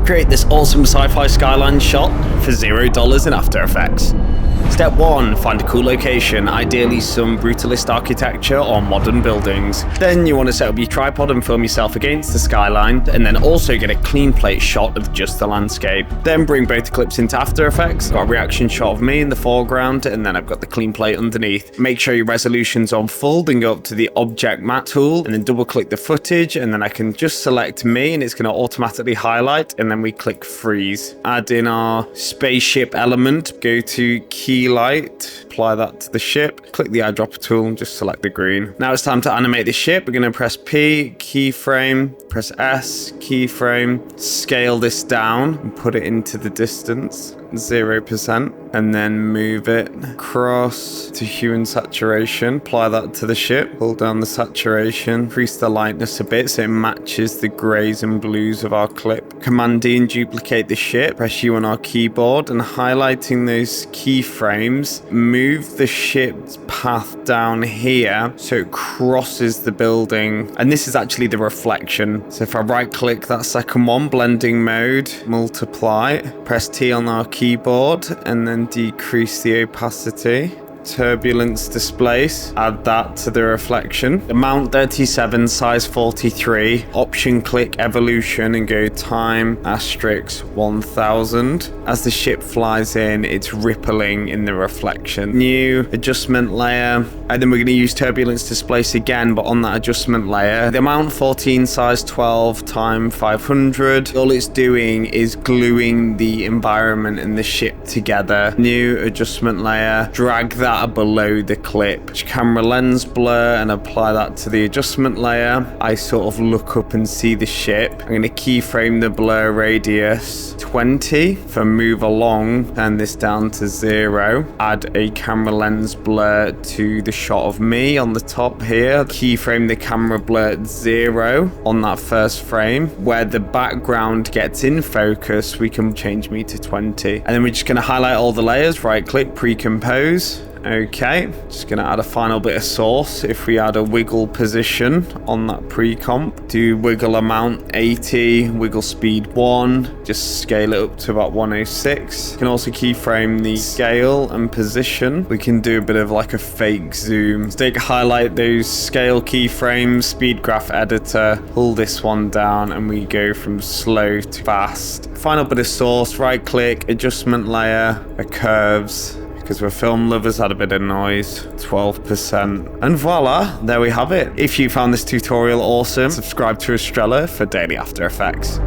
Create this awesome sci-fi skyline shot for $0 in After Effects. Step 1. Find a cool location, ideally some brutalist architecture or modern buildings. Then you want to set up your tripod and film yourself against the skyline, and then also get a clean plate shot of just the landscape. Then bring both clips into After Effects. Got a reaction shot of me in the foreground, and then I've got the clean plate underneath. Make sure your resolution's on full, then go up to the Object Matte tool, and then double click the footage, and then I can just select me, and it's going to automatically highlight, and then we click freeze. Add in our spaceship element, go to key light, apply that to the ship, click the eyedropper tool and just select the green. Now it's time to animate the ship. We're going to press P, keyframe, press S, keyframe, scale this down and put it into the distance, 0%, and then move it across to hue and saturation, apply that to the ship, hold down the saturation, increase the lightness a bit so it matches the greys and blues of our clip. Command D and duplicate the ship, press U on our keyboard, and highlighting those keyframes, move the ship's path down here so it crosses the building, and this is actually the reflection. So if I right click that second one, blending mode, multiply, press T on our keyboard and then decrease the opacity. Turbulence displace, add that to the reflection. Amount 37, size 43, option click evolution and go time asterisk 1000. As the ship flies in, it's rippling in the reflection. New adjustment layer, and then we're going to use turbulence displace again, but on that adjustment layer. The amount 14, size 12, time 500. All it's doing is gluing the environment and the ship together. New adjustment layer, drag that below the clip. Camera lens blur and apply that to the adjustment layer. I sort of look up and see the ship. I'm going to keyframe the blur radius 20 for move along, turn this down to 0. Add a camera lens blur to the shot of me on the top here. Keyframe the camera blur at 0 on that first frame. Where the background gets in focus, we can change me to 20. And then we're just going to highlight all the layers, right click, pre-compose. Okay, just going to add a final bit of source. If we add a wiggle position on that pre-comp, do wiggle amount 80, wiggle speed 1, just scale it up to about 106. You can also keyframe the scale and position. We can do a bit of like a fake zoom. Stick highlight those scale keyframes, speed graph editor, pull this one down, and we go from slow to fast. Final bit of source, right click, adjustment layer, curves. Because we're film lovers, had a bit of noise, 12%. And voila, there we have it. If you found this tutorial awesome, subscribe to Astrella for daily After Effects.